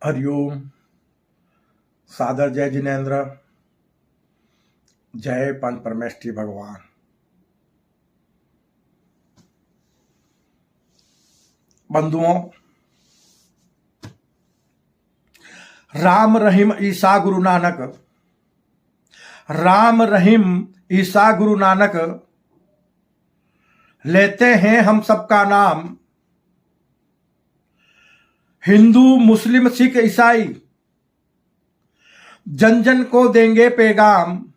हरिओम। सादर जय जिनेन्द्र, जय पंच परमेष्ठी भगवान। बंधुओं, राम रहीम ईसा गुरु नानक, राम रहीम ईसा गुरु नानक, लेते हैं हम सबका नाम। हिंदू मुस्लिम सिख ईसाई जन जन को देंगे पैगाम।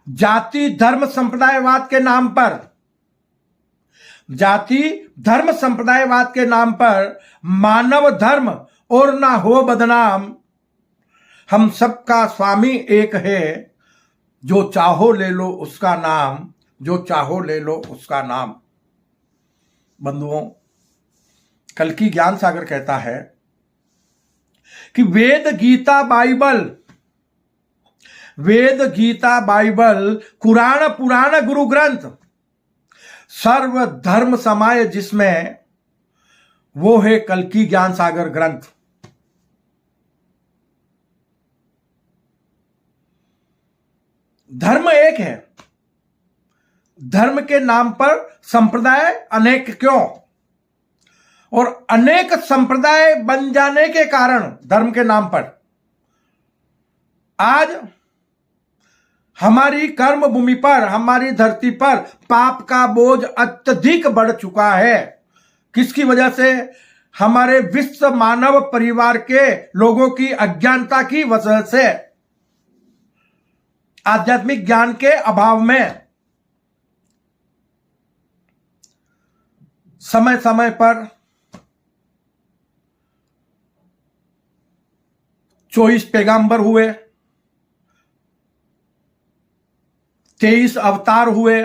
जाति धर्म संप्रदायवाद के नाम पर, जाति धर्म संप्रदायवाद के नाम पर मानव धर्म और ना हो बदनाम। हम सबका स्वामी एक है, जो चाहो ले लो उसका नाम, जो चाहो ले लो उसका नाम। बंधुओं, कल की ज्ञान सागर कहता है कि वेद गीता बाइबल कुरान पुराण गुरु ग्रंथ सर्व धर्म समाये जिसमें, वो है कल की ज्ञान सागर ग्रंथ। धर्म एक है, धर्म के नाम पर संप्रदाय अनेक क्यों? और अनेक संप्रदाय बन जाने के कारण धर्म के नाम पर आज हमारी कर्म भूमि पर, हमारी धरती पर पाप का बोझ अत्यधिक बढ़ चुका है। किसकी वजह से? हमारे विश्व मानव परिवार के लोगों की अज्ञानता की वजह से, आध्यात्मिक ज्ञान के अभाव में। समय समय पर 24 पैगंबर हुए, 23 अवतार हुए,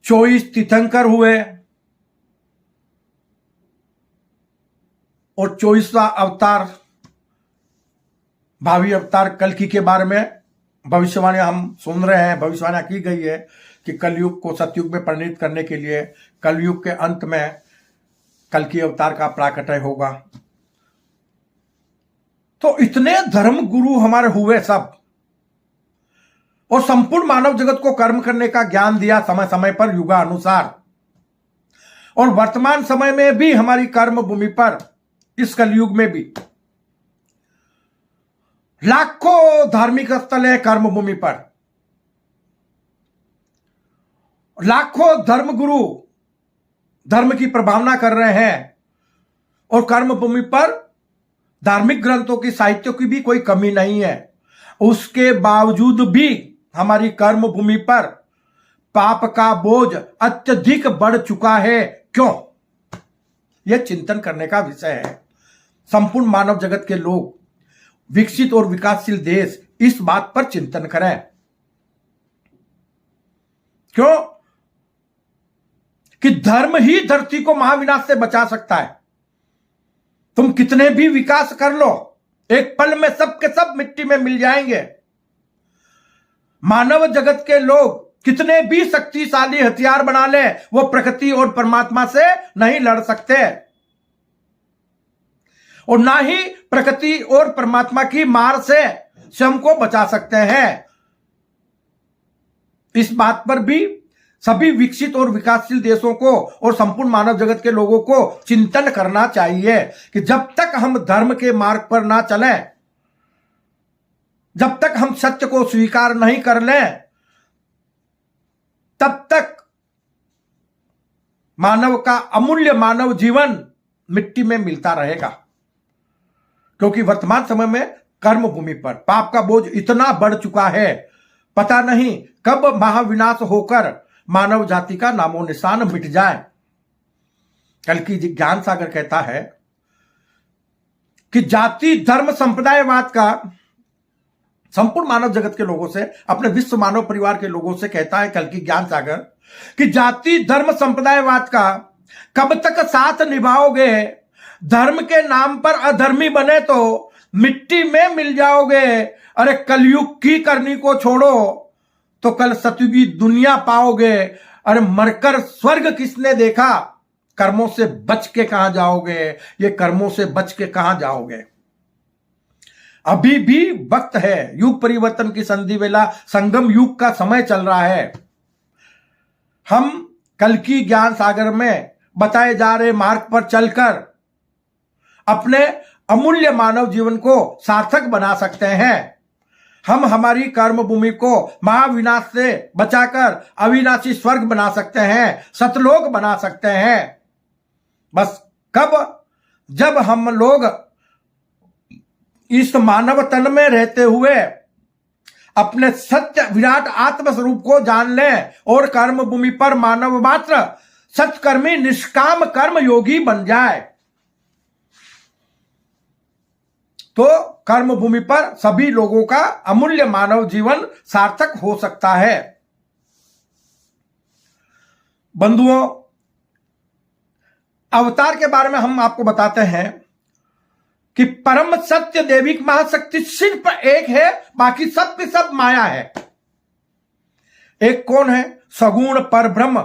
24 तीर्थंकर हुए और 24वां अवतार, भावी अवतार कल्कि के बारे में भविष्यवाणी हम सुन रहे हैं। भविष्यवाणी की गई है कि कलयुग को सतयुग में परिणित करने के लिए कलयुग के अंत में कल्कि अवतार का प्राकट्य होगा। तो इतने धर्म गुरु हमारे हुए सब, और संपूर्ण मानव जगत को कर्म करने का ज्ञान दिया समय समय पर युगानुसार। और वर्तमान समय में भी हमारी कर्म भूमि पर, इस कलयुग में भी लाखों धार्मिक स्थल है। कर्म भूमि पर लाखों धर्म गुरु धर्म की प्रभावना कर रहे हैं, और कर्म भूमि पर धार्मिक ग्रंथों की, साहित्यों की भी कोई कमी नहीं है। उसके बावजूद भी हमारी कर्म भूमि पर पाप का बोझ अत्यधिक बढ़ चुका है। क्यों? यह चिंतन करने का विषय है। संपूर्ण मानव जगत के लोग, विकसित और विकासशील देश इस बात पर चिंतन करें। क्यों? कि धर्म ही धरती को महाविनाश से बचा सकता है। तुम कितने भी विकास कर लो, एक पल में सब के सब मिट्टी में मिल जाएंगे। मानव जगत के लोग कितने भी शक्तिशाली हथियार बना ले, वो प्रकृति और परमात्मा से नहीं लड़ सकते, और ना ही प्रकृति और परमात्मा की मार से स्वयं को बचा सकते हैं। इस बात पर भी सभी विकसित और विकासशील देशों को और संपूर्ण मानव जगत के लोगों को चिंतन करना चाहिए कि जब तक हम धर्म के मार्ग पर ना चलें, जब तक हम सत्य को स्वीकार नहीं कर लें, तब तक मानव का अमूल्य मानव जीवन मिट्टी में मिलता रहेगा। क्योंकि वर्तमान समय में कर्म भूमि पर पाप का बोझ इतना बढ़ चुका है, पता नहीं कब महाविनाश होकर मानव जाति का नामो निशान मिट जाए। कल की ज्ञान सागर कहता है कि जाति धर्म संप्रदायवाद का संपूर्ण मानव जगत के लोगों से, अपने विश्व मानव परिवार के लोगों से कहता है कल की ज्ञान सागर कि जाति धर्म संप्रदायवाद का कब तक साथ निभाओगे? धर्म के नाम पर अधर्मी बने तो मिट्टी में मिल जाओगे। अरे कलयुग की करनी को छोड़ो तो कल सतयुगी दुनिया पाओगे। अरे मरकर स्वर्ग किसने देखा? कर्मों से बच के कहां जाओगे, ये कर्मों से बच के कहां जाओगे। अभी भी वक्त है, युग परिवर्तन की संधि वेला, संगम युग का समय चल रहा है। हम कल की ज्ञान सागर में बताए जा रहे मार्ग पर चलकर अपने अमूल्य मानव जीवन को सार्थक बना सकते हैं। हम हमारी कर्म भूमि को महाविनाश से बचाकर अविनाशी स्वर्ग बना सकते हैं, सतलोक बना सकते हैं। बस कब? जब हम लोग इस मानव तन में रहते हुए अपने सत्य विराट आत्म स्वरूप को जान लें और कर्म भूमि पर मानव मात्र सत्कर्मी निष्काम कर्म योगी बन जाए, तो कर्म भूमि पर सभी लोगों का अमूल्य मानव जीवन सार्थक हो सकता है। बंधुओं, अवतार के बारे में हम आपको बताते हैं कि परम सत्य दैविक महाशक्ति सिर्फ एक है, बाकी सब के सब माया है। एक कौन है? सगुण परब्रह्म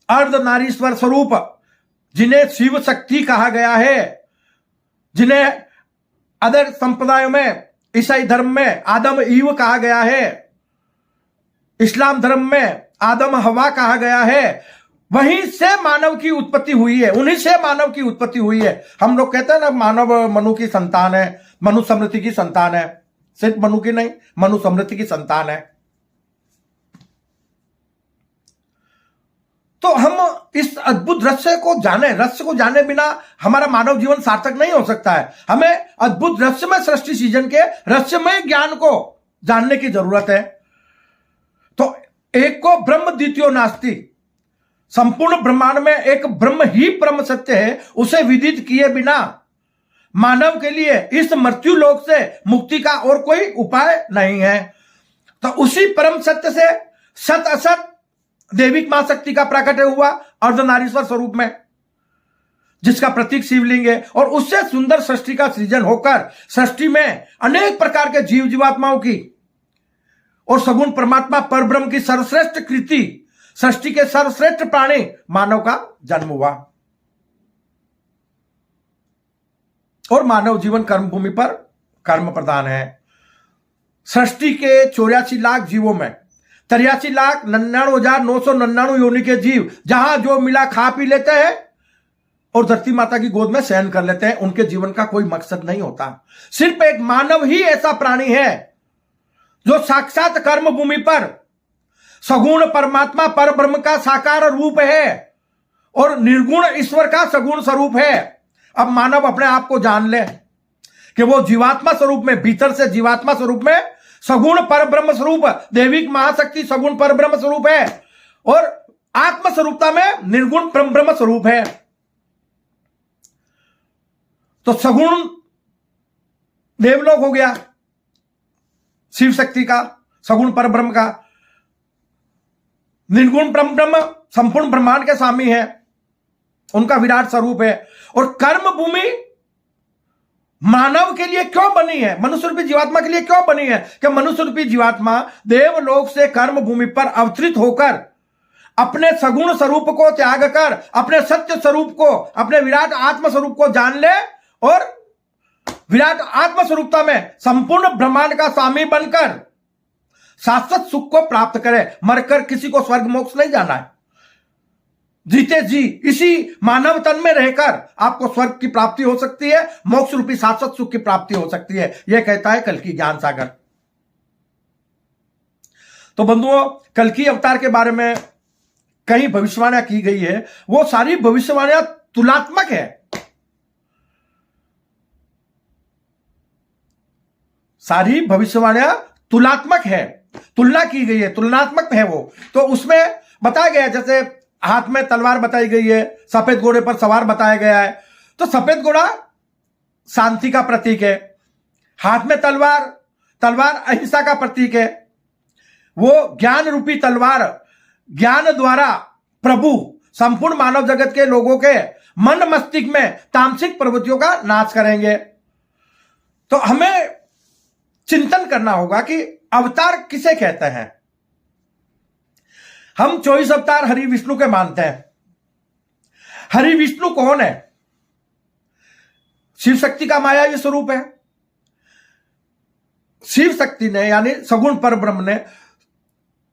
अर्धनारीश्वर स्वरूप, जिन्हें शिव शक्ति कहा गया है, जिन्हें अदर संप्रदायों में, ईसाई धर्म में आदम ईव कहा गया है, इस्लाम धर्म में आदम हवा कहा गया है। वहीं से मानव की उत्पत्ति हुई है, उन्हीं से मानव की उत्पत्ति हुई है। हम लोग कहते हैं ना, मानव मनु की संतान है, मनु समृद्धि की संतान है। सिर्फ मनु की नहीं, मनु समृद्धि की संतान है। तो हम इस अद्भुत रहस्य को जाने बिना हमारा मानव जीवन सार्थक नहीं हो सकता है। हमें अद्भुत रहस्यमय सृष्टि सृजन के रहस्यमय ज्ञान को जानने की जरूरत है। तो एक को ब्रह्म द्वितीयो नास्ति, संपूर्ण ब्रह्मांड में एक ब्रह्म ही परम सत्य है, उसे विदित किए बिना मानव के लिए इस मृत्यु लोक से मुक्ति का और कोई उपाय नहीं है। तो उसी परम सत्य से सत असत दैविक महाशक्ति का प्राकट्य हुआ अर्धनारीश्वर स्वरूप में, जिसका प्रतीक शिवलिंग है, और उससे सुंदर सृष्टि का सृजन होकर सृष्टि में अनेक प्रकार के जीव जीवात्माओं की और सगुण परमात्मा परब्रह्म की सर्वश्रेष्ठ कृति, सृष्टि के सर्वश्रेष्ठ प्राणी मानव का जन्म हुआ। और मानव जीवन कर्म भूमि पर कर्म प्रधान है। सृष्टि के 84 लाख जीवों में 83,99,999 योनि के जीव जहां जो मिला खा पी लेते हैं और धरती माता की गोद में शयन कर लेते हैं। उनके जीवन का कोई मकसद नहीं होता। सिर्फ एक मानव ही ऐसा प्राणी है जो साक्षात कर्म भूमि पर सगुण परमात्मा पर ब्रह्म का साकार रूप है और निर्गुण ईश्वर का सगुण स्वरूप है। अब मानव अपने आप को जान ले कि वो जीवात्मा स्वरूप में, भीतर से जीवात्मा स्वरूप में सगुण पर ब्रह्म स्वरूप दैविक महाशक्ति सगुण पर ब्रह्म स्वरूप है और आत्म स्वरूपता में निर्गुण ब्रह्म स्वरूप है। तो सगुण देवलोक हो गया शिव शक्ति का, सगुण पर ब्रह्म का। निर्गुण ब्रह्म संपूर्ण ब्रह्मांड के स्वामी है, उनका विराट स्वरूप है। और कर्म भूमि मानव के लिए क्यों बनी है, मनुष्य रूपी जीवात्मा के लिए क्यों बनी है कि मनुष्य रूपी जीवात्मा देवलोक से कर्म भूमि पर अवतरित होकर अपने सगुण स्वरूप को त्याग कर अपने सत्य स्वरूप को, अपने विराट आत्म स्वरूप को जान ले और विराट आत्म स्वरूपता में संपूर्ण ब्रह्मांड का स्वामी बनकर शाश्वत सुख को प्राप्त करे। मरकर किसी को स्वर्ग मोक्ष नहीं जाना है, जीते जी इसी मानव तन में रहकर आपको स्वर्ग की प्राप्ति हो सकती है, मोक्ष रूपी शाश्वत सुख की प्राप्ति हो सकती है। यह कहता है कल की ज्ञान सागर। तो बंधुओं, कल की अवतार के बारे में कई भविष्यवाणियां की गई है, वो सारी भविष्यवाणियां तुलनात्मक है। सारी भविष्यवाणियां तुलनात्मक है, तुलना की गई है, तुलनात्मक है वो। तो उसमें बताया गया, जैसे हाथ में तलवार बताई गई है, सफेद घोड़े पर सवार बताया गया है। तो सफेद घोड़ा शांति का प्रतीक है, हाथ में तलवार अहिंसा का प्रतीक है। वो ज्ञान रूपी तलवार ज्ञान द्वारा प्रभु संपूर्ण मानव जगत के लोगों के मन मस्तिष्क में तामसिक प्रवृत्तियों का नाश करेंगे। तो हमें चिंतन करना होगा कि अवतार किसे कहते हैं। हम 24 अवतार हरि विष्णु के मानते हैं। हरि विष्णु कौन है? शिव शक्ति का मायावी स्वरूप है। शिव शक्ति ने यानी सगुण पर ब्रह्म ने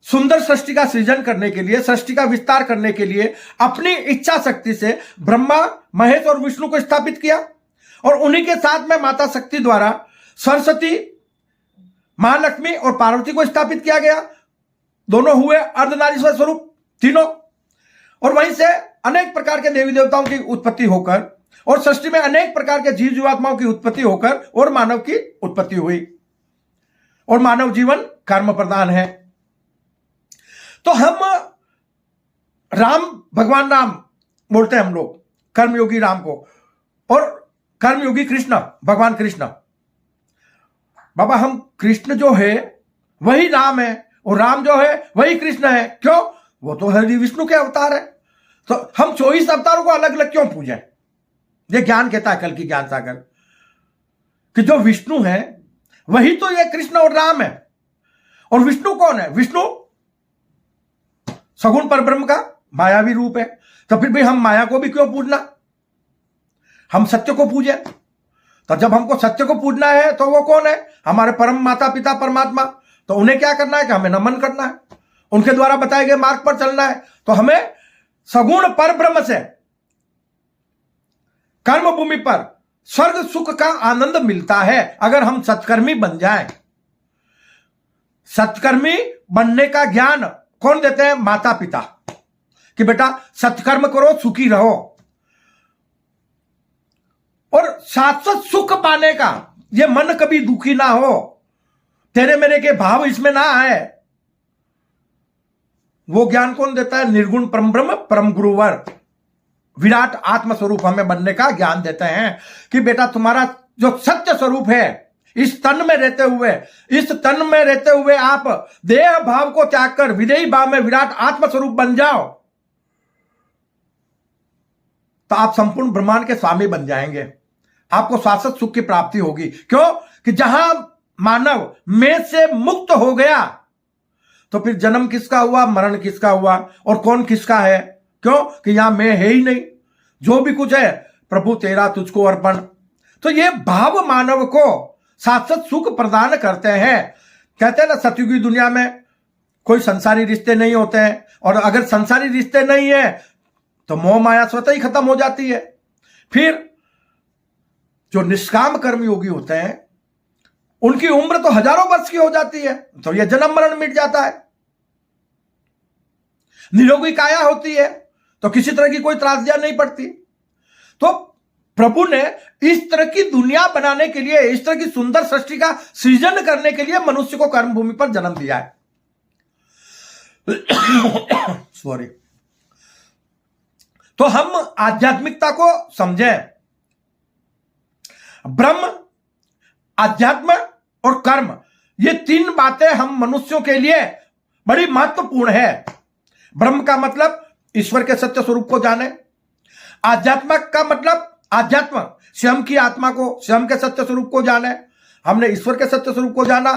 सुंदर सृष्टि का सृजन करने के लिए, सृष्टि का विस्तार करने के लिए अपनी इच्छा शक्ति से ब्रह्मा, महेश और विष्णु को स्थापित किया और उन्हीं के साथ में माता शक्ति द्वारा सरस्वती, महालक्ष्मी और पार्वती को स्थापित किया गया। दोनों हुए अर्धनारीश्वर स्वरूप तीनों, और वहीं से अनेक प्रकार के देवी देवताओं की उत्पत्ति होकर और सृष्टि में अनेक प्रकार के जीव जीवात्माओं की उत्पत्ति होकर और मानव की उत्पत्ति हुई। और मानव जीवन कर्म प्रधान है। तो हम राम, भगवान राम बोलते हैं हम लोग, कर्मयोगी राम को, और कर्मयोगी कृष्ण, भगवान कृष्ण। बाबा हम कृष्ण जो है वही राम है और राम जो है वही कृष्ण है। क्यों? वो तो हरि विष्णु के अवतार है। तो हम 24 अवतारों को अलग अलग क्यों पूजें? ये ज्ञान कहता है कल की ज्ञान सागर कि जो विष्णु है वही तो ये कृष्ण और राम है। और विष्णु कौन है? विष्णु सगुण परब्रह्म का मायावी रूप है। तो फिर भी हम माया को भी क्यों पूजना? हम सत्य को पूजे। तो जब हमको सत्य को पूजना है तो वो कौन है? हमारे परम माता पिता परमात्मा। तो उन्हें क्या करना है कि हमें नमन करना है, उनके द्वारा बताए गए मार्ग पर चलना है। तो हमें सगुण परब्रह्म से कर्म भूमि पर स्वर्ग सुख का आनंद मिलता है अगर हम सत्कर्मी बन जाएं। सत्कर्मी बनने का ज्ञान कौन देते हैं? माता पिता, कि बेटा सत्कर्म करो, सुखी रहो। और शाश्वत सुख पाने का, ये मन कभी दुखी ना हो, तेरे मेरे के भाव इसमें ना आए, वो ज्ञान कौन देता है? निर्गुण परम ब्रह्म, परम गुरुवर, विराट आत्म स्वरूप हमें बनने का ज्ञान देते हैं कि बेटा तुम्हारा जो सत्य स्वरूप है, इस तन में रहते हुए आप देह भाव को त्याग कर विदेही भाव में विराट आत्म स्वरूप बन जाओ, तो आप संपूर्ण ब्रह्मांड के स्वामी बन जाएंगे। आपको शाश्वत सुख की प्राप्ति होगी। क्यों? कि जहां मानव मैं से मुक्त हो गया तो फिर जन्म किसका हुआ, मरण किसका हुआ, और कौन किसका है? क्यों? कि यहां मैं है ही नहीं, जो भी कुछ है प्रभु तेरा तुझको अर्पण। तो ये भाव मानव को शाश्वत सुख प्रदान करते हैं। कहते हैं ना सतयुगी दुनिया में कोई संसारी रिश्ते नहीं होते हैं, और अगर संसारी रिश्ते नहीं है तो मोह माया स्वतः ही खत्म हो जाती है। फिर जो निष्काम कर्म योगी होते हैं उनकी उम्र तो हजारों वर्ष की हो जाती है, तो यह जन्म मरण मिट जाता है। निरोगी काया होती है तो किसी तरह की कोई त्रासदियां नहीं पड़ती। तो प्रभु ने इस तरह की दुनिया बनाने के लिए, इस तरह की सुंदर सृष्टि का सृजन करने के लिए मनुष्य को कर्म भूमि पर जन्म दिया है। सॉरी। तो हम आध्यात्मिकता को समझें। ब्रह्म, आध्यात्म और कर्म, ये तीन बातें हम मनुष्यों के लिए बड़ी महत्वपूर्ण है। ब्रह्म का मतलब ईश्वर के सत्य स्वरूप को जाने। आध्यात्मिक का मतलब आध्यात्म, स्वयं की आत्मा को, स्वयं के सत्य स्वरूप को जाने। हमने ईश्वर के सत्य स्वरूप को जाना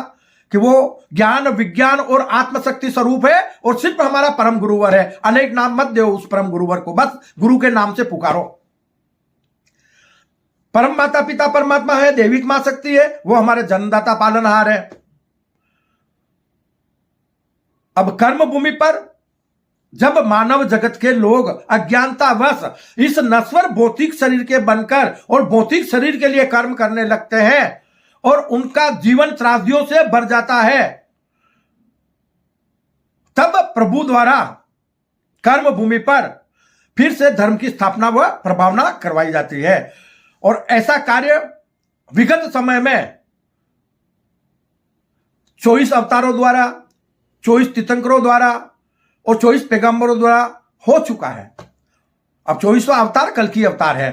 कि वो ज्ञान, विज्ञान और आत्मशक्ति स्वरूप है और सिर्फ हमारा परम गुरुवर है। अनेक नाम मत दो उस परम गुरुवर को, बस गुरु के नाम से पुकारो। परम माता पिता परमात्मा है, दैविक मां शक्ति है, वो हमारे जन्मदाता पालनहार है। अब कर्म भूमि पर जब मानव जगत के लोग अज्ञानतावश इस नश्वर भौतिक शरीर के बनकर और भौतिक शरीर के लिए कर्म करने लगते हैं और उनका जीवन त्रासदियों से भर जाता है, तब प्रभु द्वारा कर्म भूमि पर फिर से धर्म की स्थापना व प्रभावना करवाई जाती है। और ऐसा कार्य विगत समय में 24 अवतारों द्वारा, 24 तीर्थंकरों द्वारा और 24 पैगंबरों द्वारा हो चुका है। अब 24वां अवतार कल की अवतार है।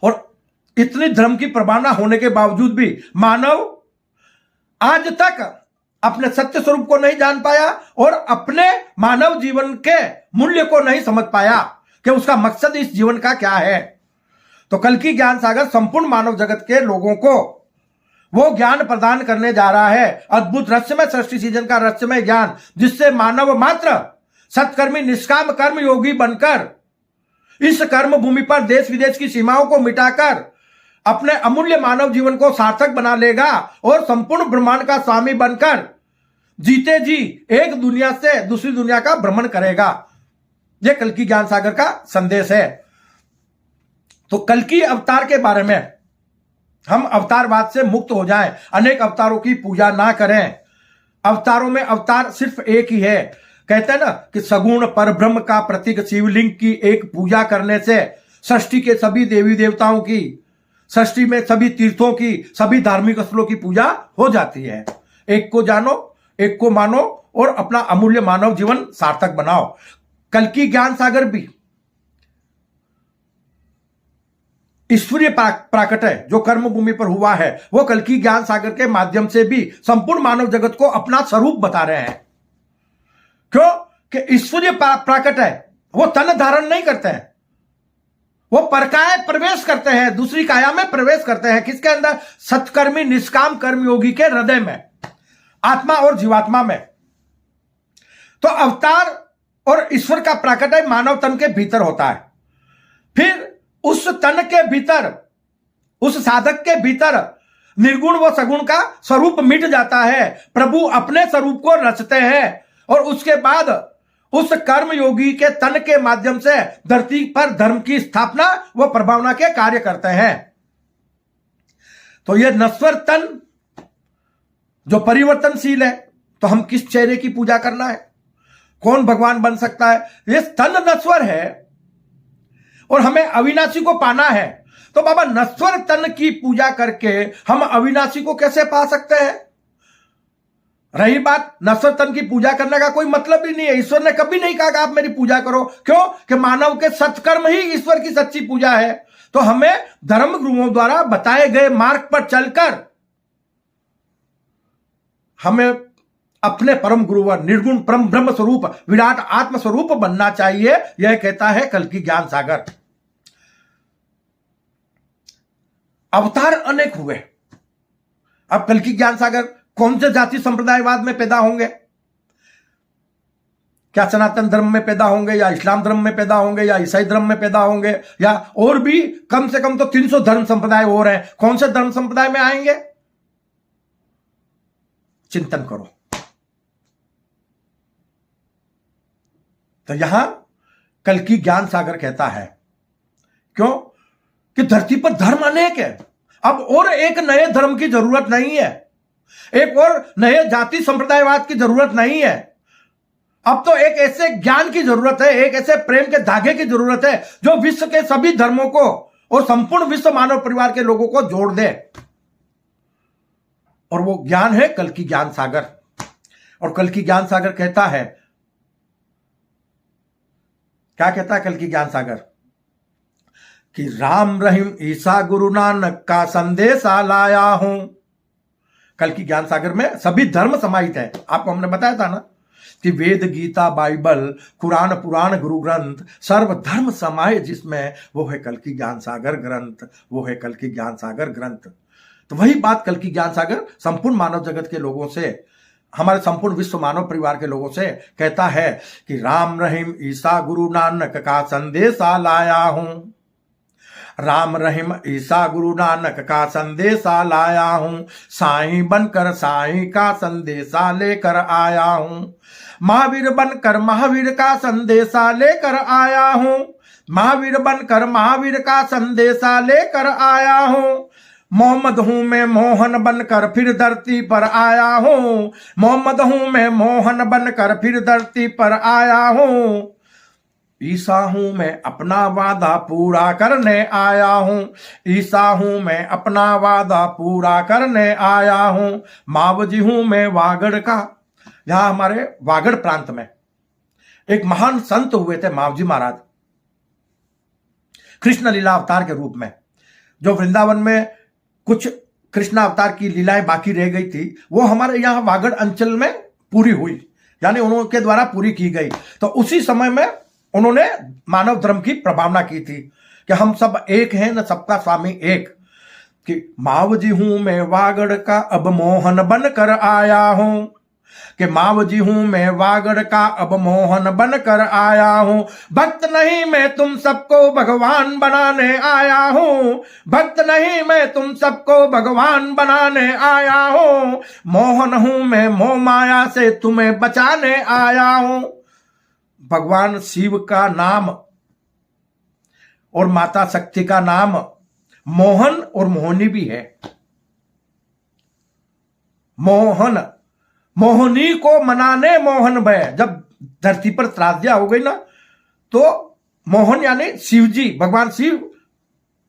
और इतनी धर्म की प्रभावना होने के बावजूद भी मानव आज तक अपने सत्य स्वरूप को नहीं जान पाया और अपने मानव जीवन के मूल्य को नहीं समझ पाया कि उसका मकसद इस जीवन का क्या है। तो कल की ज्ञान सागर संपूर्ण मानव जगत के लोगों को वो ज्ञान प्रदान करने जा रहा है, अद्भुत रहस्यमय सृष्टि सीजन का रहस्यमय ज्ञान, जिससे मानव मात्र सत्कर्मी निष्काम कर्म योगी बनकर इस कर्म भूमि पर देश विदेश की सीमाओं को मिटाकर अपने अमूल्य मानव जीवन को सार्थक बना लेगा और संपूर्ण ब्रह्मांड का स्वामी बनकर जीते जी एक दुनिया से दूसरी दुनिया का भ्रमण करेगा। यह कल्कि ज्ञान सागर का संदेश है। तो कल्कि अवतार के बारे में हम अवतारवाद से मुक्त हो जाएं, अनेक अवतारों की पूजा ना करें। अवतारों में अवतार सिर्फ एक ही है। कहते हैं ना कि सगुण परब्रह्म का प्रतीक शिवलिंग की एक पूजा करने से सृष्टि के सभी देवी देवताओं की, सृष्टि में सभी तीर्थों की, सभी धार्मिक स्थलों की पूजा हो जाती है। एक को जानो, एक को मानो और अपना अमूल्य मानव जीवन सार्थक बनाओ। कल्कि ज्ञान सागर भी ईश्वरीय प्राकट्य जो कर्म भूमि पर हुआ है, वो कल्कि ज्ञान सागर के माध्यम से भी संपूर्ण मानव जगत को अपना स्वरूप बता रहे हैं। क्यों कि ईश्वरीय प्राकट्य वो तन धारण नहीं करते हैं, वो परकाय प्रवेश करते हैं, दूसरी काया में प्रवेश करते हैं। किसके अंदर? सत्कर्मी निष्काम कर्मयोगी के हृदय में, आत्मा और जीवात्मा में। तो अवतार और ईश्वर का प्राकट्य मानव तन के भीतर होता है। फिर उस तन के भीतर, उस साधक के भीतर निर्गुण व सगुण का स्वरूप मिट जाता है। प्रभु अपने स्वरूप को रचते हैं और उसके बाद उस कर्म योगी के तन के माध्यम से धरती पर धर्म की स्थापना व प्रभावना के कार्य करते हैं। तो यह नश्वर तन जो परिवर्तनशील है, तो हम किस चेहरे की पूजा करना है? कौन भगवान बन सकता है? यह तन नश्वर है और हमें अविनाशी को पाना है। तो बाबा नश्वर तन की पूजा करके हम अविनाशी को कैसे पा सकते हैं? रही बात नश्वर तन की पूजा करने का कोई मतलब ही नहीं है। ईश्वर ने कभी नहीं कहा कि आप मेरी पूजा करो। क्यों कि मानव के सत्कर्म ही ईश्वर की सच्ची पूजा है। तो हमें धर्म गुरुओं द्वारा बताए गए मार्ग पर चलकर हमें अपने परम गुरु व निर्गुण परम ब्रह्म स्वरूप विराट आत्म स्वरूप बनना चाहिए। यह कहता है कल्कि ज्ञान सागर। अवतार अनेक हुए। अब कल्कि ज्ञान सागर कौन से जाति संप्रदायवाद में पैदा होंगे? क्या सनातन धर्म में पैदा होंगे, या इस्लाम धर्म में पैदा होंगे, या ईसाई धर्म में पैदा होंगे, या और भी कम से कम तो 300 धर्म संप्रदाय और हैं। कौन से धर्म संप्रदाय में आएंगे? चिंतन करो। तो यहां कल्कि ज्ञान सागर कहता है, क्यों कि धरती पर धर्म अनेक है। अब और एक नए धर्म की जरूरत नहीं है, एक और नए जाति संप्रदायवाद की जरूरत नहीं है। अब तो एक ऐसे ज्ञान की जरूरत है, एक ऐसे प्रेम के धागे की जरूरत है जो विश्व के सभी धर्मों को और संपूर्ण विश्व मानव परिवार के लोगों को जोड़ दे। और वो ज्ञान है कल्कि ज्ञान सागर। और कल्कि ज्ञान सागर कहता है, क्या कहता है कल्कि ज्ञान सागर? कि राम रहीम ईसा गुरु नानक का संदेशा लाया हूं। कल्कि ज्ञान सागर में सभी धर्म समाहित है। आपको हमने बताया था ना कि वेद, गीता, बाइबल, कुरान, पुराण, गुरु ग्रंथ सर्व धर्म समाये जिसमें, वो है कल्कि ज्ञान सागर ग्रंथ, वो है कल्कि ज्ञान सागर ग्रंथ। तो वही बात कल्कि ज्ञान सागर संपूर्ण मानव जगत के लोगों से, हमारे संपूर्ण विश्व मानव परिवार के लोगों से कहता है कि राम रहीम ईसा गुरु नानक का संदेशा लाया हूं। राम रहीम ईसा गुरु नानक का संदेशा लाया हूं। साईं बनकर साईं का संदेशा लेकर आया हूं। महावीर बनकर महावीर का संदेशा लेकर आया हूं। महावीर बनकर महावीर का संदेशा लेकर आया हूं। मोहम्मद हूं मैं मोहन बनकर फिर धरती पर आया हूं। मोहम्मद हूं मैं मोहन बनकर फिर धरती पर आया हूं। ईसा हूं मैं अपना वादा पूरा करने आया हूं। ईसा हूं मैं अपना वादा पूरा करने आया हूं। मावजी हूं मैं वागड़ का। यहां हमारे वागड़ प्रांत में एक महान संत हुए थे मावजी महाराज, कृष्ण लीला अवतार के रूप में। जो वृंदावन में कुछ कृष्ण अवतार की लीलाएं बाकी रह गई थी, वो हमारे यहां वागड़ अंचल में पूरी हुई, यानी उनके द्वारा पूरी की गई। तो उसी समय में उन्होंने मानव धर्म की प्रभावना की थी कि हम सब एक हैं न सबका स्वामी एक। कि मावजी हूं मैं वागड़ का अब मोहन बनकर आया हूं। कि माव जी हूं मैं वागड़ का अब मोहन बनकर आया हूं, भक्त नहीं मैं तुम सबको भगवान बनाने आया हूं, भक्त नहीं मैं तुम सबको भगवान बनाने आया हूं, मोहन हूं मैं मोह माया से तुम्हें बचाने आया हूं। भगवान शिव का नाम और माता शक्ति का नाम मोहन और मोहनी भी है। मोहन, मोहनी को मनाने मोहन भय। जब धरती पर त्रासदियां हो गई ना, तो मोहन यानी शिव जी, भगवान शिव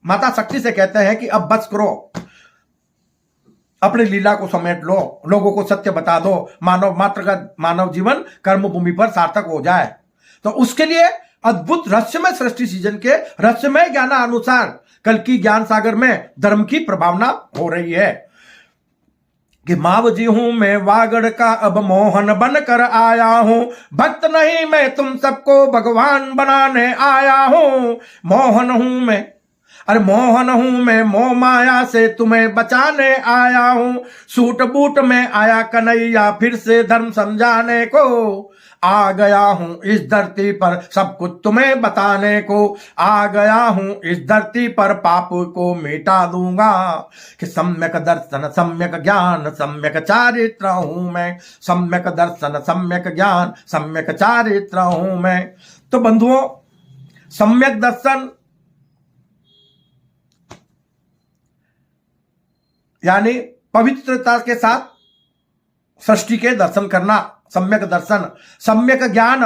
माता शक्ति से कहते हैं कि अब बस करो, अपनी लीला को समेट लो, लोगों को सत्य बता दो, मानव मात्र का मानव जीवन कर्म भूमि पर सार्थक हो जाए। तो उसके लिए अद्भुत रहस्यमय सृष्टि सीजन के रहस्यमय ज्ञानानुसार कल की ज्ञान सागर में धर्म की प्रभावना हो रही है कि माव जी हूं मैं वागड़ का अब मोहन बनकर आया हूं, भक्त नहीं मैं तुम सबको भगवान बनाने आया हूं, मोहन हूं मैं, अरे मोहन हूं मैं मोह माया से तुम्हें बचाने आया हूं, सूट बूट में आया कन्हैया फिर से धर्म समझाने को, आ गया हूं इस धरती पर सब कुछ तुम्हें बताने को, आ गया हूं इस धरती पर पाप को मिटा दूंगा, कि सम्यक दर्शन सम्यक ज्ञान सम्यक चारित्र हूं मैं, सम्यक दर्शन सम्यक ज्ञान सम्यक चारित्र हूं मैं। तो बंधुओं, सम्यक दर्शन यानी पवित्रता के साथ सृष्टि के दर्शन करना, सम्यक दर्शन। सम्यक ज्ञान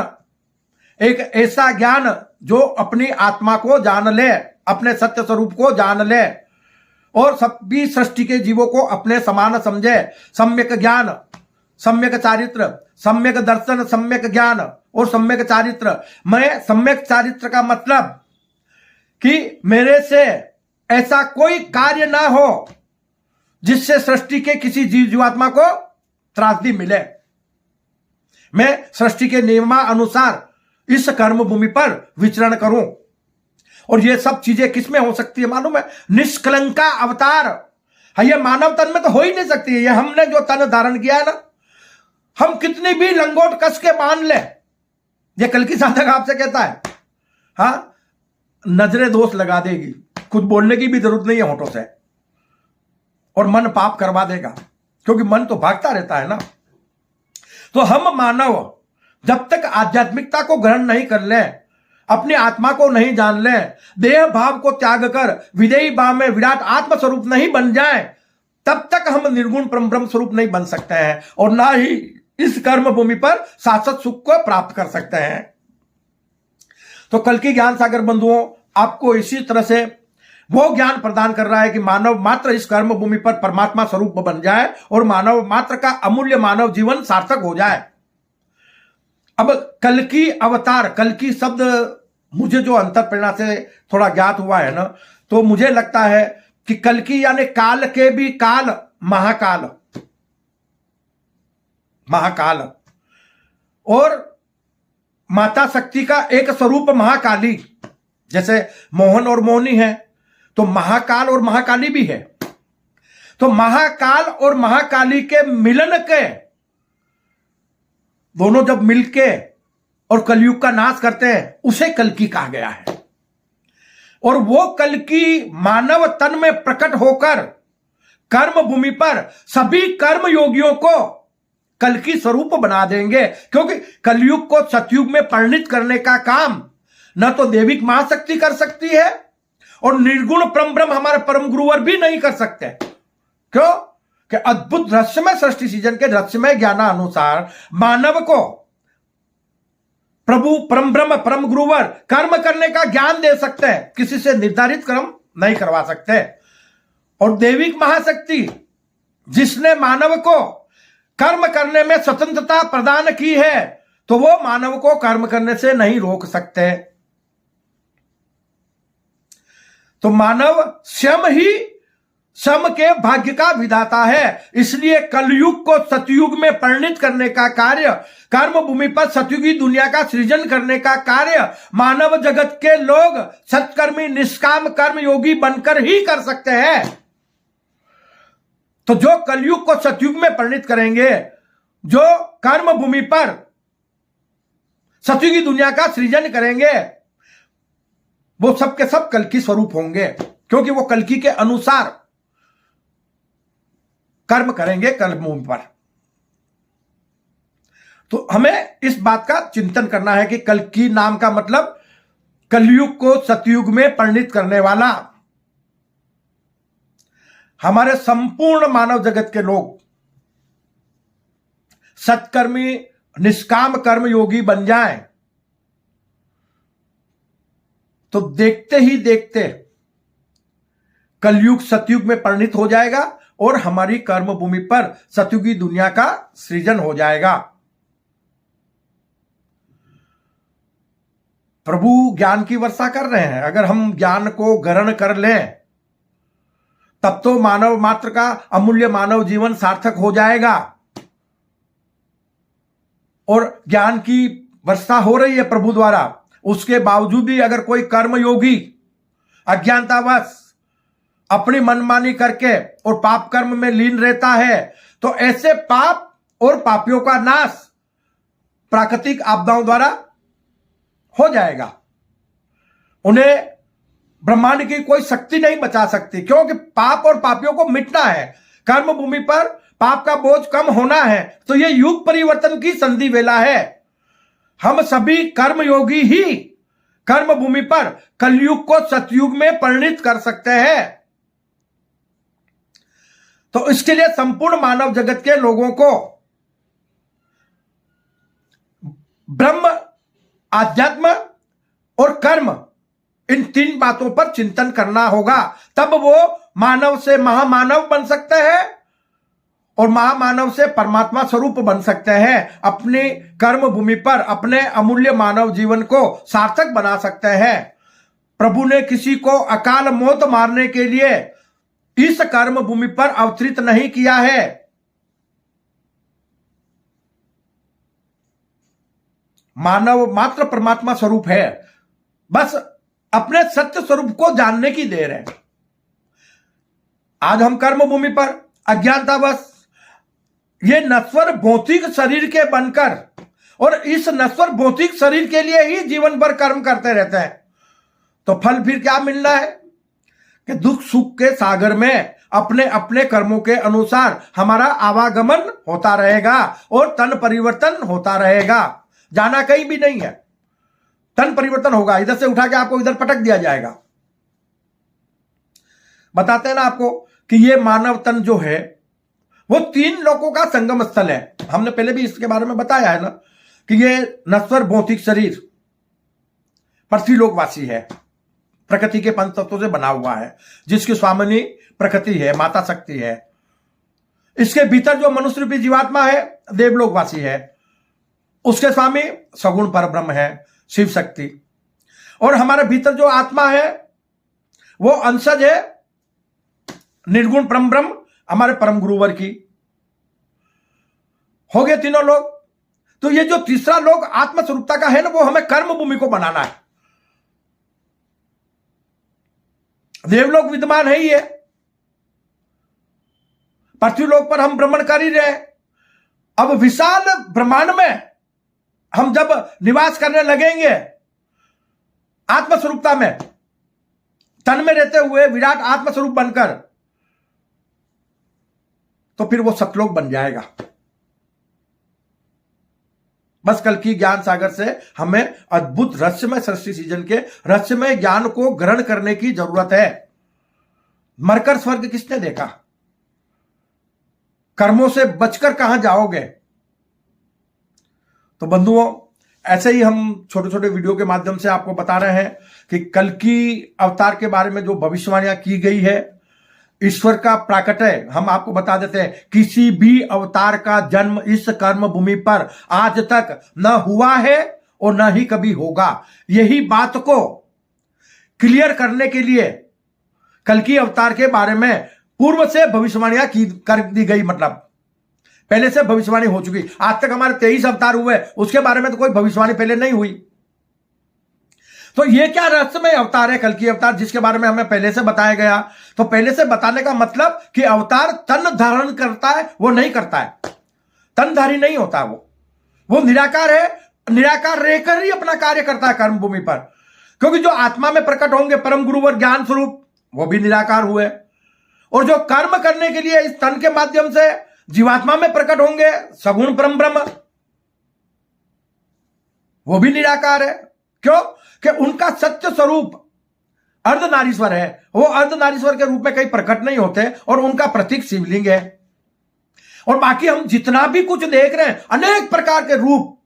एक ऐसा ज्ञान जो अपनी आत्मा को जान ले, अपने सत्य स्वरूप को जान ले और सभी सृष्टि के जीवों को अपने समान समझे। सम्यक ज्ञान, सम्यक चारित्र, सम्यक दर्शन, सम्यक ज्ञान और सम्यक चारित्र। मैं सम्यक चारित्र का मतलब कि मेरे से ऐसा कोई कार्य ना हो जिससे सृष्टि के किसी जीव जीवात्मा को त्रासदी मिले। मैं सृष्टि के नियमानुसार इस कर्म भूमि पर विचरण करूं। और ये सब चीजें किसमें हो सकती है मालूम है? निष्कलंका अवतार। ये मानव तन में तो हो ही नहीं सकती है। ये हमने जो तन धारण किया है ना, हम कितनी भी लंगोट कस के बांध ले, ये कल की साधक आपसे कहता है, हाँ, नजरें दोष लगा देगी, कुछ बोलने की भी जरूरत नहीं है होठों से, और मन पाप करवा देगा, क्योंकि मन तो भागता रहता है ना। तो हम मानव जब तक आध्यात्मिकता को ग्रहण नहीं कर ले, अपनी आत्मा को नहीं जान ले, देह भाव को त्याग कर विदेही भाव में विराट आत्म स्वरूप नहीं बन जाए, तब तक हम निर्गुण परम ब्रह्म स्वरूप नहीं बन सकते हैं और ना ही इस कर्म भूमि पर शाश्वत सुख को प्राप्त कर सकते हैं। तो कल की ज्ञान सागर बंधुओं आपको इसी तरह से वो ज्ञान प्रदान कर रहा है कि मानव मात्र इस कर्म भूमि पर परमात्मा स्वरूप बन जाए और मानव मात्र का अमूल्य मानव जीवन सार्थक हो जाए। अब कल की अवतार, कल की शब्द मुझे जो अंतर प्रेरणा से थोड़ा ज्ञात हुआ है ना, तो मुझे लगता है कि कल की यानी काल के भी काल, महाकाल, महाकाल, और माता शक्ति का एक स्वरूप महाकाली। जैसे मोहन और मोहनी है तो महाकाल और महाकाली भी है। तो महाकाल और महाकाली के मिलन के, दोनों जब मिलके और कलयुग का नाश करते हैं, उसे कल्कि कहा गया है। और वो कल्कि मानव तन में प्रकट होकर कर्म भूमि पर सभी कर्म योगियों को कल्कि स्वरूप बना देंगे, क्योंकि कलयुग को सतयुग में परिणित करने का काम न तो देविक महाशक्ति कर सकती है और निर्गुण परम ब्रह्म हमारे परम गुरुवर भी नहीं कर सकते। क्यों? कि अद्भुत रहस्यमय सृष्टि सीजन के रहस्यमय ज्ञानानुसार मानव को प्रभु परम ब्रह्म परम गुरुवर कर्म करने का ज्ञान दे सकते हैं, किसी से निर्धारित कर्म नहीं करवा सकते। और देविक महाशक्ति जिसने मानव को कर्म करने में स्वतंत्रता प्रदान की है, तो वो मानव को कर्म करने से नहीं रोक सकते। तो मानव स्वयं ही सम के भाग्य का विधाता है। इसलिए कलयुग को सतयुग में परिणित करने का कार्य, कर्म भूमि पर सतयुगी दुनिया का सृजन करने का कार्य मानव जगत के लोग सत्कर्मी निष्काम कर्म योगी बनकर ही कर सकते हैं। तो जो कलयुग को सतयुग में परिणित करेंगे जो कर्म भूमि पर सतयुगी दुनिया का सृजन करेंगे वो सब के सब कल्कि स्वरूप होंगे, क्योंकि वो कल्कि के अनुसार कर्म करेंगे कर्म भूमि पर। तो हमें इस बात का चिंतन करना है कि कल्कि नाम का मतलब कलयुग को सतयुग में परिणित करने वाला। हमारे संपूर्ण मानव जगत के लोग सत्कर्मी निष्काम कर्म योगी बन जाएं तो देखते ही देखते कलयुग सतयुग में परिणित हो जाएगा और हमारी कर्म भूमि पर सतयुगी दुनिया का सृजन हो जाएगा। प्रभु ज्ञान की वर्षा कर रहे हैं। अगर हम ज्ञान को ग्रहण कर लें तब तो मानव मात्र का अमूल्य मानव जीवन सार्थक हो जाएगा। और ज्ञान की वर्षा हो रही है प्रभु द्वारा, उसके बावजूद भी अगर कोई कर्मयोगी अज्ञानतावश अपनी मनमानी करके और पाप कर्म में लीन रहता है तो ऐसे पाप और पापियों का नाश प्राकृतिक आपदाओं द्वारा हो जाएगा। उन्हें ब्रह्मांड की कोई शक्ति नहीं बचा सकती, क्योंकि पाप और पापियों को मिटना है। कर्म भूमि पर पाप का बोझ कम होना है, तो यह युग परिवर्तन की संधि वेला है। हम सभी कर्मयोगी ही कर्म भूमि पर कलयुग को सतयुग में परिणित कर सकते हैं। तो इसके लिए संपूर्ण मानव जगत के लोगों को ब्रह्म, आध्यात्म और कर्म, इन तीन बातों पर चिंतन करना होगा। तब वो मानव से महामानव बन सकते हैं और महामानव से परमात्मा स्वरूप बन सकते हैं। अपनी कर्म भूमि पर अपने अमूल्य मानव जीवन को सार्थक बना सकते हैं। प्रभु ने किसी को अकाल मौत मारने के लिए इस कर्म भूमि पर अवतरित नहीं किया है। मानव मात्र परमात्मा स्वरूप है, बस अपने सत्य स्वरूप को जानने की देर है। आज हम कर्म भूमि पर अज्ञानतावश ये नश्वर भौतिक शरीर के बनकर और इस नश्वर भौतिक शरीर के लिए ही जीवन भर कर्म करते रहते हैं, तो फल फिर क्या मिलना है कि दुख सुख के सागर में अपने अपने कर्मों के अनुसार हमारा आवागमन होता रहेगा और तन परिवर्तन होता रहेगा। जाना कहीं भी नहीं है, तन परिवर्तन होगा। इधर से उठा के आपको इधर पटक दिया जाएगा। बताते हैं ना आपको कि ये मानव तन जो है वो तीन लोकों का संगम स्थल है। हमने पहले भी इसके बारे में बताया है ना कि ये नश्वर भौतिक शरीर पृथ्वी लोकवासी है, प्रकृति के पंच तत्वों से बना हुआ है, जिसकी स्वामिनी प्रकृति है, माता शक्ति है। इसके भीतर जो मनुष्य रूपी जीवात्मा है देवलोकवासी है, उसके स्वामी सगुण परब्रह्म है, शिव शक्ति। और हमारे भीतर जो आत्मा है वो अंशज है निर्गुण परम ब्रह्म, हमारे परम गुरुवर की। हो गए तीनों लोग। तो ये जो तीसरा लोग आत्मस्वरूपता का है ना, वो हमें कर्म भूमि को बनाना है। देवलोक विद्यमान है ही है, पृथ्वी लोक पर हम भ्रमण कर ही रहे। अब विशाल ब्रह्मांड में हम जब निवास करने लगेंगे आत्मस्वरूपता में, तन में रहते हुए विराट आत्मस्वरूप बनकर, तो फिर वो सतलोक बन जाएगा। बस कल की ज्ञान सागर से हमें अद्भुत रहस्यमय सृष्टि सृजन के रहस्यमय ज्ञान को ग्रहण करने की जरूरत है। मरकर स्वर्ग किसने देखा? कर्मों से बचकर कहां जाओगे? तो बंधुओं, ऐसे ही हम छोटे छोटे वीडियो के माध्यम से आपको बता रहे हैं कि कल की अवतार के बारे में जो भविष्यवाणियां की गई है, ईश्वर का प्राकट्य हम आपको बता देते हैं। किसी भी अवतार का जन्म इस कर्म भूमि पर आज तक न हुआ है और न ही कभी होगा। यही बात को क्लियर करने के लिए कल की अवतार के बारे में पूर्व से भविष्यवाणियां कर दी गई, मतलब पहले से भविष्यवाणी हो चुकी। आज तक हमारे 23 अवतार हुए, उसके बारे में तो कोई भविष्यवाणी पहले नहीं हुई। तो ये क्या रहस्यमय अवतार है कल की अवतार, जिसके बारे में हमें पहले से बताया गया? तो पहले से बताने का मतलब कि अवतार तन धारण करता है, वो नहीं करता है। तनधारी नहीं होता। वो निराकार है, निराकार रहकर ही अपना कार्य करता है कर्म भूमि पर। क्योंकि जो आत्मा में प्रकट होंगे परम गुरु और ज्ञान स्वरूप, वो भी निराकार हुए। और जो कर्म करने के लिए इस तन के माध्यम से जीवात्मा में प्रकट होंगे सगुण परम ब्रह्म, वो भी निराकार है। क्यों? कि उनका सत्य स्वरूप अर्धनारीश्वर है। वो अर्धनारीश्वर के रूप में कहीं प्रकट नहीं होते और उनका प्रतीक शिवलिंग है। और बाकी हम जितना भी कुछ देख रहे हैं, अनेक प्रकार के रूप,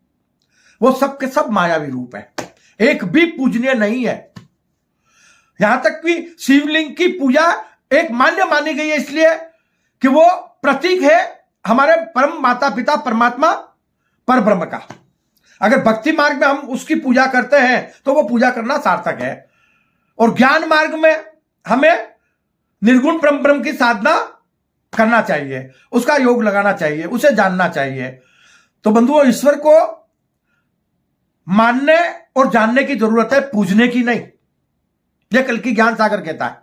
वो सब के सब मायावी रूप है, एक भी पूजनीय नहीं है। यहां तक कि शिवलिंग की पूजा एक मान्य मानी गई है, इसलिए कि वो प्रतीक है हमारे परम माता पिता परमात्मा पर ब्रह्म का। अगर भक्ति मार्ग में हम उसकी पूजा करते हैं तो वो पूजा करना सार्थक है। और ज्ञान मार्ग में हमें निर्गुण परम ब्रह्म की साधना करना चाहिए, उसका योग लगाना चाहिए, उसे जानना चाहिए। तो बंधुओं, ईश्वर को मानने और जानने की जरूरत है, पूजने की नहीं। यह कल्कि ज्ञान सागर कहता है।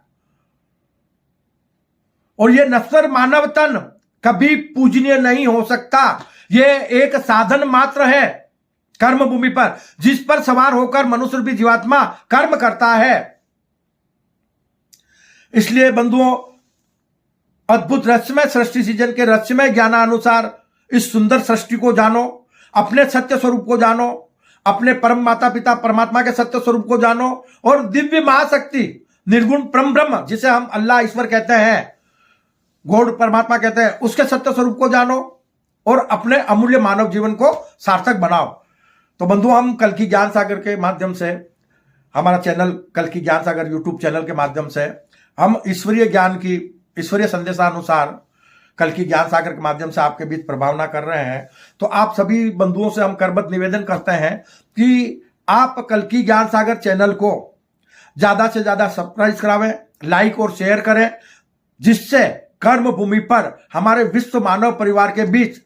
और यह नश्वर मानव तन कभी पूजनीय नहीं हो सकता। यह एक साधन मात्र है कर्म भूमि पर, जिस पर सवार होकर मनुष्य रूपी जीवात्मा कर्म करता है। इसलिए बंधुओं, अद्भुत रहस्यमय सृष्टि सृजन के रहस्यमय ज्ञानानुसार इस सुंदर सृष्टि को जानो, अपने सत्य स्वरूप को जानो, अपने परम माता पिता परमात्मा के सत्य स्वरूप को जानो, और दिव्य महाशक्ति निर्गुण परम ब्रह्म, जिसे हम अल्लाह ईश्वर कहते हैं, गॉड परमात्मा कहते हैं, उसके सत्य स्वरूप को जानो और अपने अमूल्य मानव जीवन को सार्थक बनाओ। तो बंधुओं, हम कल्कि ज्ञान सागर के माध्यम से, हमारा चैनल कल्कि ज्ञान सागर यूट्यूब चैनल के माध्यम से हम ईश्वरीय ज्ञान की, ईश्वरीय संदेशानुसार कल्कि ज्ञान सागर के माध्यम से आपके बीच प्रभावना कर रहे हैं। तो आप सभी बंधुओं से हम करबद्ध निवेदन करते हैं कि आप कल्कि ज्ञान सागर चैनल को ज्यादा से ज्यादा सब्सक्राइब करावें, लाइक और शेयर करें, जिससे कर्म भूमि पर हमारे विश्व मानव परिवार के बीच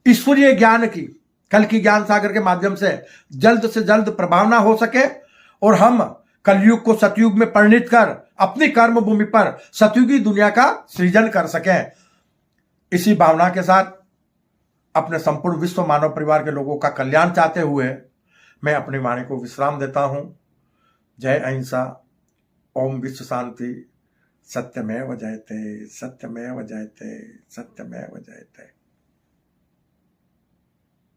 ईश्वरीय ज्ञान की कल्कि ज्ञान सागर के माध्यम से जल्द प्रभावना हो सके और हम कलयुग को सतयुग में परिणित कर अपनी कर्म भूमि पर सतयुगी दुनिया का सृजन कर सकें। इसी भावना के साथ अपने संपूर्ण विश्व मानव परिवार के लोगों का कल्याण चाहते हुए मैं अपनी वाणी को विश्राम देता हूं। जय अहिंसा, ओम विश्व शांति, सत्यमेव जयते, सत्यमेव जयते, सत्यमेव जयते।